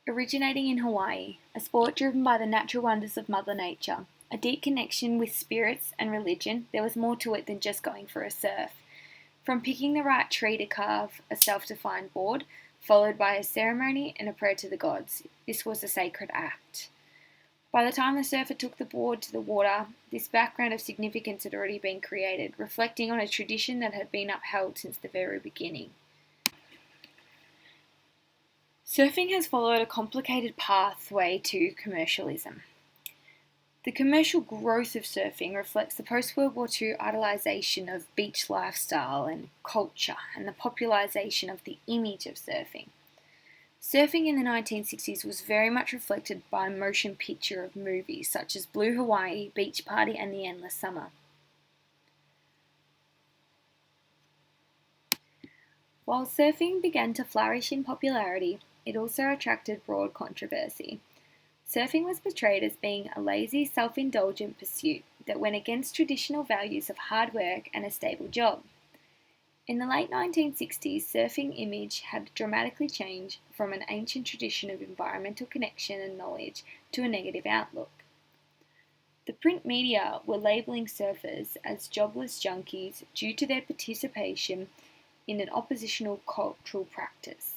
Originating in Hawaii, a sport driven by the natural wonders of Mother Nature, a deep connection with spirits and religion, there was more to it than just going for a surf. From picking the right tree to carve a self-defined board, followed by a ceremony and a prayer to the gods, this was a sacred act. By the time the surfer took the board to the water, this background of significance had already been created, reflecting on a tradition that had been upheld since the very beginning. Surfing has followed a complicated pathway to commercialism. The commercial growth of surfing reflects the post-World War II idolisation of beach lifestyle and culture and the popularisation of the image of surfing. Surfing in the 1960s was very much reflected by motion picture of movies such as Blue Hawaii, Beach Party and The Endless Summer. While surfing began to flourish in popularity, it also attracted broad controversy. Surfing was portrayed as being a lazy, self-indulgent pursuit that went against traditional values of hard work and a stable job. In the late 1960s, surfing image had dramatically changed from an ancient tradition of environmental connection and knowledge to a negative outlook. The print media were labelling surfers as jobless junkies due to their participation in an oppositional cultural practice.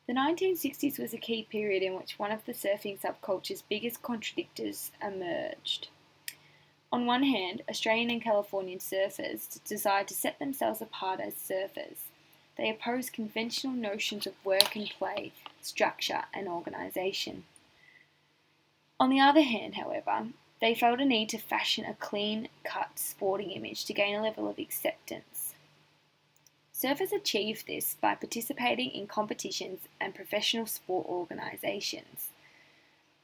The 1960s was a key period in which one of the surfing subculture's biggest contradictors emerged. On one hand, Australian and Californian surfers desired to set themselves apart as surfers. They opposed conventional notions of work and play, structure and organisation. On the other hand, however, they felt a need to fashion a clean-cut sporting image to gain a level of acceptance. Surfers achieved this by participating in competitions and professional sport organisations.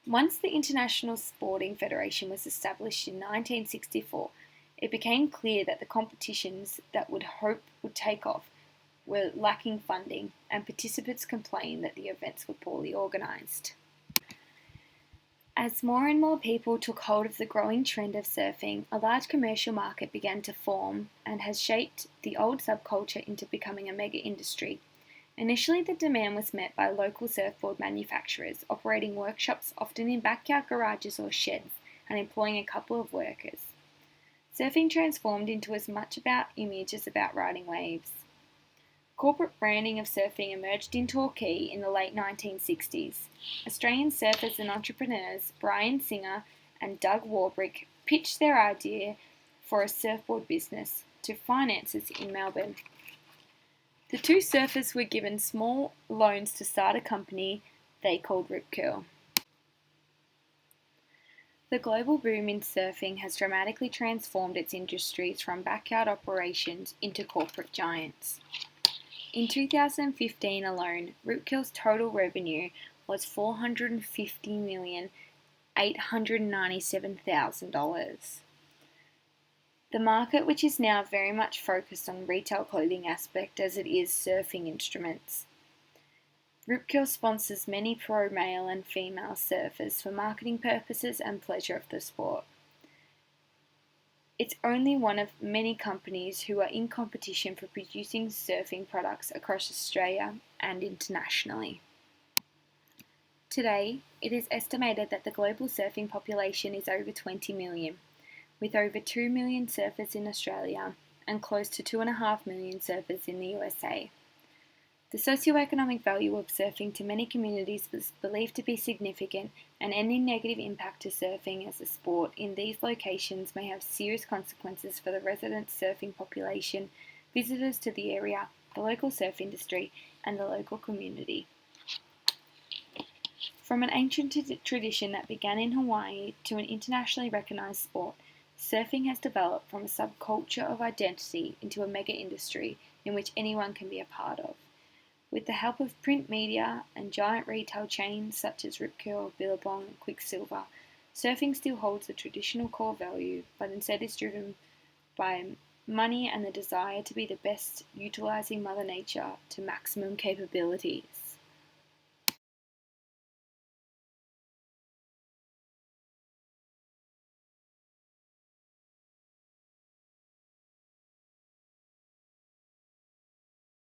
Once the International Sporting Federation was established in 1964, it became clear that the competitions that would take off were lacking funding, and participants complained that the events were poorly organised. As more and more people took hold of the growing trend of surfing, a large commercial market began to form and has shaped the old subculture into becoming a mega-industry. Initially, the demand was met by local surfboard manufacturers, operating workshops often in backyard garages or sheds and employing a couple of workers. Surfing transformed into as much about image as about riding waves. Corporate branding of surfing emerged in Torquay in the late 1960s. Australian surfers and entrepreneurs Brian Singer and Doug Warbrick pitched their idea for a surfboard business to financiers in Melbourne. The two surfers were given small loans to start a company they called Rip Curl. The global boom in surfing has dramatically transformed its industries from backyard operations into corporate giants. In 2015 alone, Rip Curl's total revenue was $450,897,000. The market, which is now very much focused on retail clothing aspect as it is surfing instruments. Rip Curl sponsors many pro male and female surfers for marketing purposes and pleasure of the sport. It's only one of many companies who are in competition for producing surfing products across Australia and internationally. Today, it is estimated that the global surfing population is over 20 million, with over 2 million surfers in Australia and close to 2.5 million surfers in the USA. The socioeconomic value of surfing to many communities was believed to be significant, and any negative impact to surfing as a sport in these locations may have serious consequences for the resident surfing population, visitors to the area, the local surf industry, and the local community. From an ancient tradition that began in Hawaii to an internationally recognised sport, surfing has developed from a subculture of identity into a mega-industry in which anyone can be a part of. With the help of print media and giant retail chains such as Rip Curl, Billabong and Quicksilver, surfing still holds a traditional core value, but instead is driven by money and the desire to be the best, utilising Mother Nature to maximum capabilities.